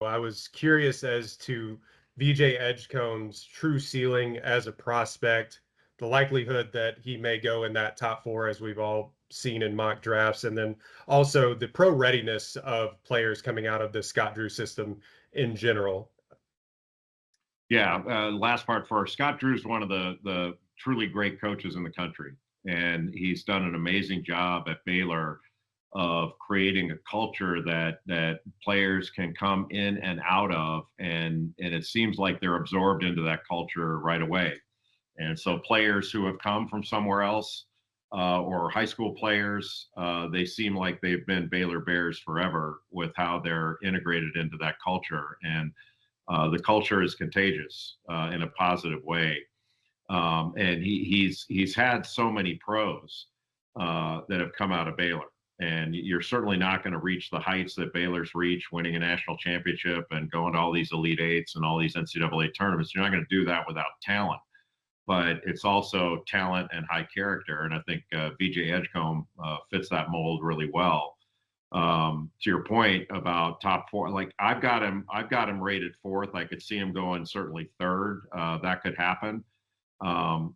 I was curious as to VJ Edgecomb's true ceiling as a prospect, the likelihood that he may go in that top four, as we've all seen in mock drafts, and then also the pro readiness of players coming out of the Scott Drew system in general. Yeah, last part first. Scott Drew is one of the truly great coaches in the country, and he's done an amazing job at Baylor of creating a culture that players can come in and out of, and it seems like they're absorbed into that culture right away. And so players who have come from somewhere else, or high school players, they seem like they've been Baylor Bears forever with how they're integrated into that culture. And the culture is contagious in a positive way. And he's had so many pros that have come out of Baylor. And you're certainly not going to reach the heights that Baylor's reached, winning a national championship and going to all these Elite Eights and all these NCAA tournaments. You're not going to do that without talent. But it's also talent and high character. And I think VJ Edgecomb fits that mold really well. To your point about top four, like I've got him rated fourth. I could see him going certainly third. That could happen.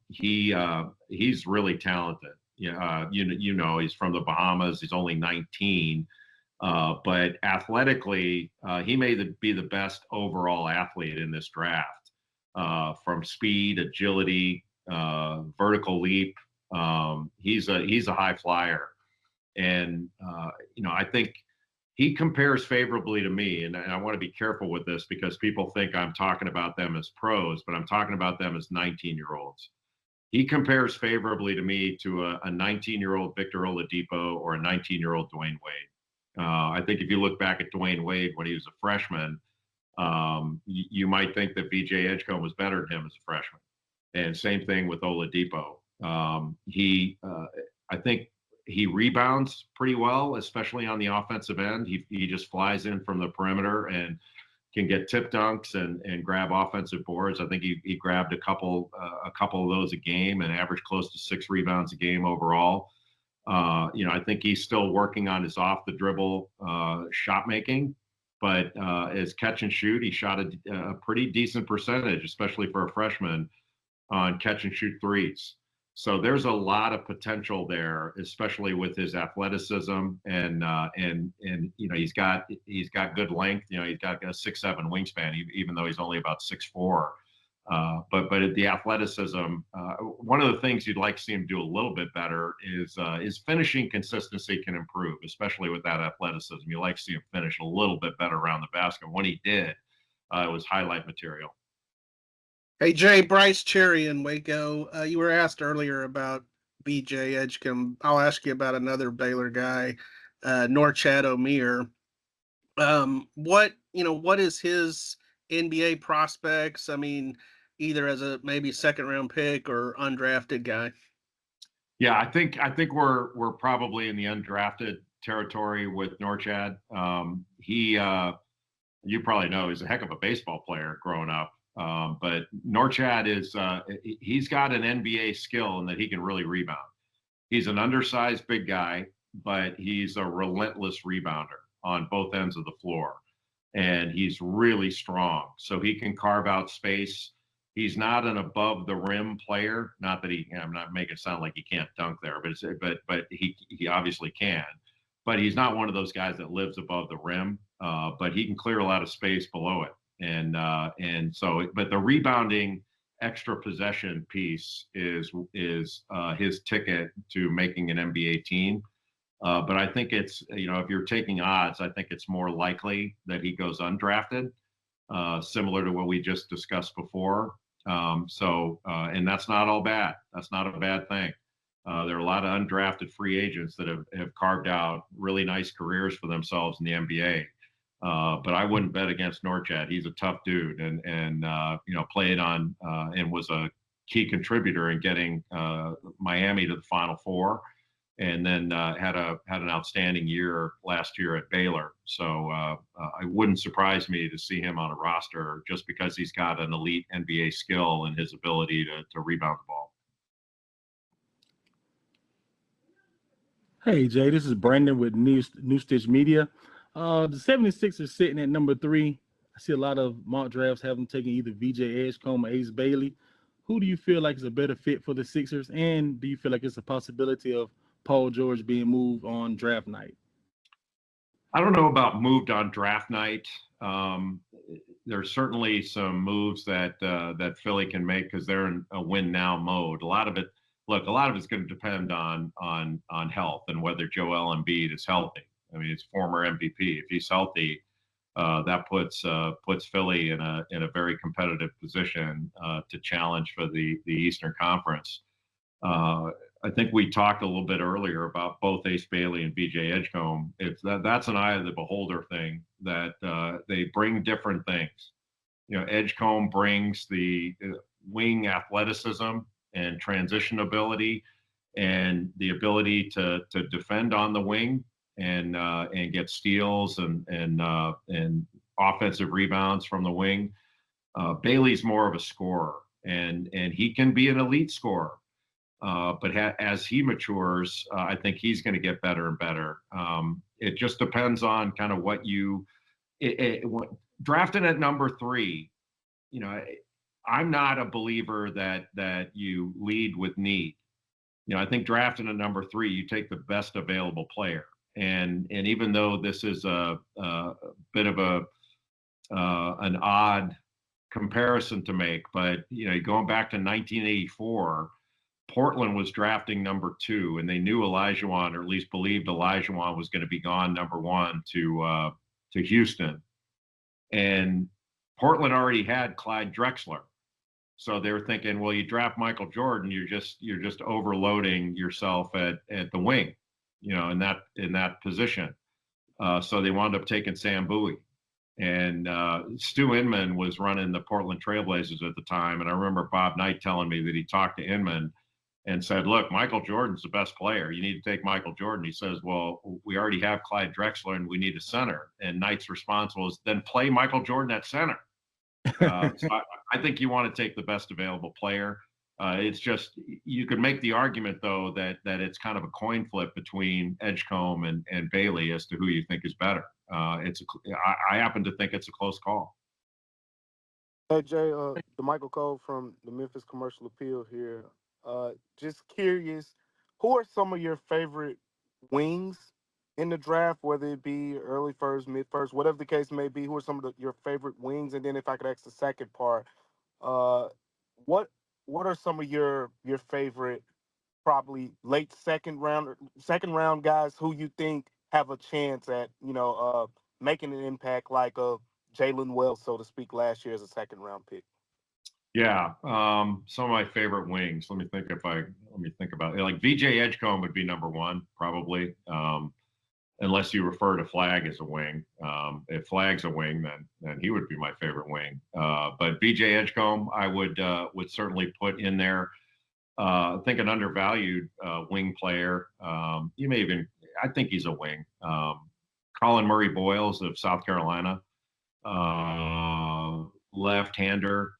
He's really talented. Yeah, he's from the Bahamas. He's only 19, but athletically, he may be the best overall athlete in this draft. From speed, agility, vertical leap, he's a high flyer. And, I think he compares favorably to me. And I want to be careful with this because people think I'm talking about them as pros, but I'm talking about them as 19-year-olds. He compares favorably to me to a 19-year-old Victor Oladipo or a 19-year-old Dwayne Wade. I think if you look back at Dwayne Wade when he was a freshman, you might think that VJ Edgecomb was better than him as a freshman. And same thing with Oladipo. I think he rebounds pretty well, especially on the offensive end. He just flies in from the perimeter and can get tip dunks and grab offensive boards. I think he grabbed a couple of those a game and averaged close to 6 rebounds a game overall. I think he's still working on his off the dribble shot making, but as catch and shoot, he shot a pretty decent percentage, especially for a freshman, on catch and shoot threes. So there's a lot of potential there, especially with his athleticism and he's got good length. He's got a 6'7" wingspan, even though he's only about 6'4". But the athleticism, one of the things you'd like to see him do a little bit better is his finishing consistency can improve, especially with that athleticism. You like to see him finish a little bit better around the basket. When he did, it was highlight material. Hey, Jay, Bryce Cherry in Waco. You were asked earlier about VJ Edgecomb. I'll ask you about another Baylor guy, Norchad Omier. What is his NBA prospects? I mean, either as a maybe second round pick or undrafted guy. Yeah, I think we're probably in the undrafted territory with Norchad. You probably know he's a heck of a baseball player growing up. But Norchad he's got an NBA skill in that he can really rebound. He's an undersized big guy, but he's a relentless rebounder on both ends of the floor. And he's really strong. So he can carve out space. He's not an above the rim player. Not that I'm not making it sound like he can't dunk there, but he obviously can. But he's not one of those guys that lives above the rim. But he can clear a lot of space below it. And so, but the rebounding extra possession piece is his ticket to making an NBA team. But I think it's, if you're taking odds, I think it's more likely that he goes undrafted, similar to what we just discussed before. And that's not all bad. That's not a bad thing. There are a lot of undrafted free agents that have carved out really nice careers for themselves in the NBA. But I wouldn't bet against Norchad. He's a tough dude, and played on and was a key contributor in getting Miami to the Final Four, and then had an outstanding year last year at Baylor. So it wouldn't surprise me to see him on a roster just because he's got an elite NBA skill and his ability to rebound the ball. Hey, Jay, this is Brandon with New Stitch Media. The 76ers sitting at number 3. I see a lot of mock drafts have them taking either VJ Edgecomb or Ace Bailey. Who do you feel like is a better fit for the Sixers? And do you feel like it's a possibility of Paul George being moved on draft night? I don't know about moved on draft night. Um, there's certainly some moves that that Philly can make because they're in a win now mode. A lot of it's going to depend on health and whether Joel Embiid is healthy. I mean, he's former MVP. If he's healthy, that puts Philly in a very competitive position to challenge for the Eastern Conference. I think we talked a little bit earlier about both Ace Bailey and VJ Edgecomb. That's an eye of the beholder thing that they bring different things. You know, Edgecomb brings the wing athleticism and transition ability and the ability to defend on the wing and get steals and offensive rebounds from the wing. Bailey's more of a scorer and he can be an elite scorer. But as he matures, I think he's going to get better and better. It just depends on kind of what you drafted at number 3. You know, I'm not a believer that you lead with need. You know, I think drafting at number 3, you take the best available player. And even though this is a bit of an odd comparison to make, but you know, going back to 1984. Portland was drafting number 2, and they knew Olajuwon, or at least believed Olajuwon was going to be gone number 1 to Houston. And Portland already had Clyde Drexler, so they were thinking, well, you draft Michael Jordan, you're just overloading yourself at the wing, you know, in that position. So they wound up taking Sam Bowie. And Stu Inman was running the Portland Trailblazers at the time, and I remember Bob Knight telling me that he talked to Inman and said, look, Michael Jordan's the best player. You need to take Michael Jordan. He says, well, we already have Clyde Drexler and we need a center. And Knight's response was, then play Michael Jordan at center. So I think you want to take the best available player. It's just, you could make the argument, though, that it's kind of a coin flip between Edgecombe and Bailey as to who you think is better. I happen to think it's a close call. Hey, Jay, Michael Cole from the Memphis Commercial Appeal here. Just curious, who are some of your favorite wings in the draft, whether it be early first, mid first, whatever the case may be? Who are some of your favorite wings? And then if I could ask the second part, what are some of your favorite probably late second round guys who you think have a chance at, making an impact like Jalen Wells, so to speak, last year as a second round pick? Yeah, some of my favorite wings. Let me think about it. Like VJ Edgecomb would be number 1 probably, unless you refer to Flag as a wing. If Flag's a wing, then he would be my favorite wing. But VJ Edgecomb, I would certainly put in there. I think an undervalued wing player. I think he's a wing. Colin Murray Boyles of South Carolina, left-hander.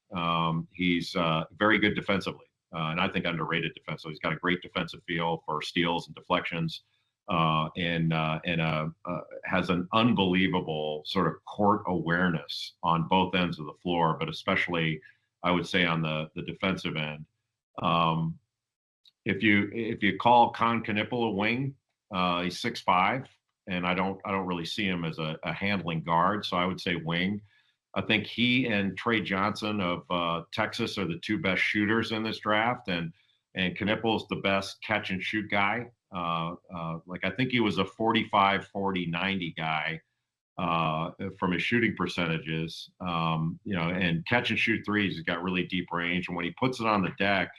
He's very good defensively, and I think underrated defensively. He's got a great defensive feel for steals and deflections, and has an unbelievable sort of court awareness on both ends of the floor, but especially, I would say, on the defensive end. If you call Con Knipple a wing, he's 6'5", and I don't really see him as a handling guard, so I would say wing. I think he and Trey Johnson of Texas are the 2 best shooters in this draft, and Knipple's the best catch and shoot guy. I think he was a 45-40-90 guy from his shooting percentages. And catch and shoot threes. He's got really deep range, and when he puts it on the deck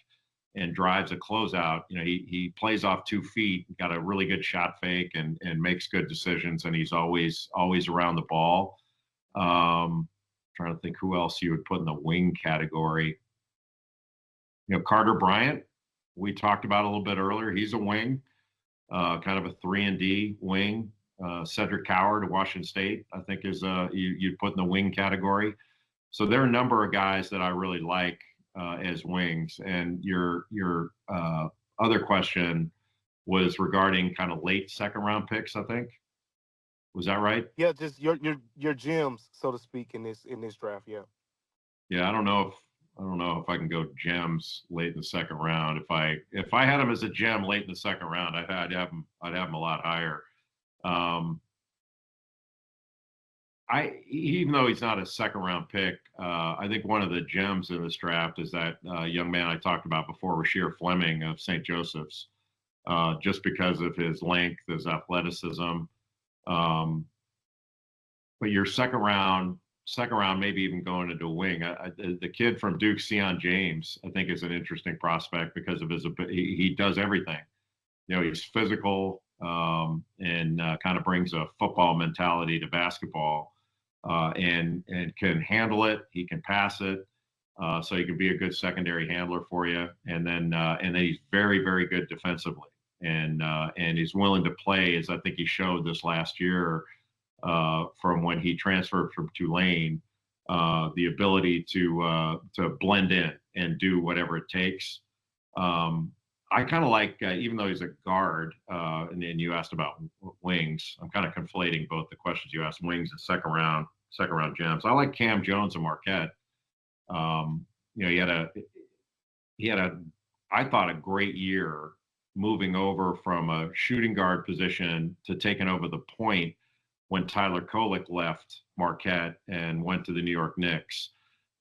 and drives a closeout, he plays off 2 feet, got a really good shot fake, and makes good decisions, and he's always around the ball. Trying to think who else you would put in the wing category. Carter Bryant, we talked about a little bit earlier. He's a wing, kind of a 3-and-D wing. Cedric Coward of Washington State, I think, is you'd put in the wing category. So there are a number of guys that I really like as wings. And your other question was regarding kind of late second round picks, I think. Was that right? Yeah, just your gems, so to speak, in this draft. Yeah. Yeah, I don't know if I can go gems late in the second round. If I had him as a gem late in the second round, I'd have him a lot higher. Even though he's not a second round pick, I think one of the gems in this draft is that young man I talked about before, Rasheer Fleming of St. Joseph's, just because of his length, his athleticism. But your second round, maybe even going into a wing. The kid from Duke, Sion James, I think is an interesting prospect because of he does everything. He's physical and kind of brings a football mentality to basketball. And can handle it. He can pass it, so he can be a good secondary handler for you. And then he's very, very good defensively, and he's willing to play, as I think he showed this last year from when he transferred from Tulane, the ability to blend in and do whatever it takes. I kind of like, even though he's a guard, and you asked about wings, I'm kind of conflating both the questions you asked, wings and second round gems. I like Cam Jones of Marquette. He had I thought, a great year moving over from a shooting guard position to taking over the point when Tyler Kolek left Marquette and went to the New York Knicks.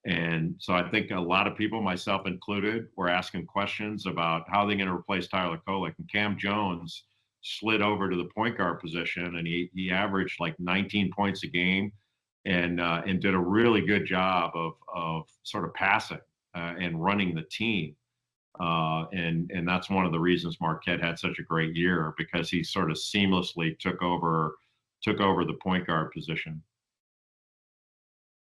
And so I think a lot of people, myself included, were asking questions about how they're going to replace Tyler Kolek. And Cam Jones slid over to the point guard position, and he averaged like 19 points a game, and did a really good job of sort of passing and running the team. And that's one of the reasons Marquette had such a great year, because he sort of seamlessly took over the point guard position.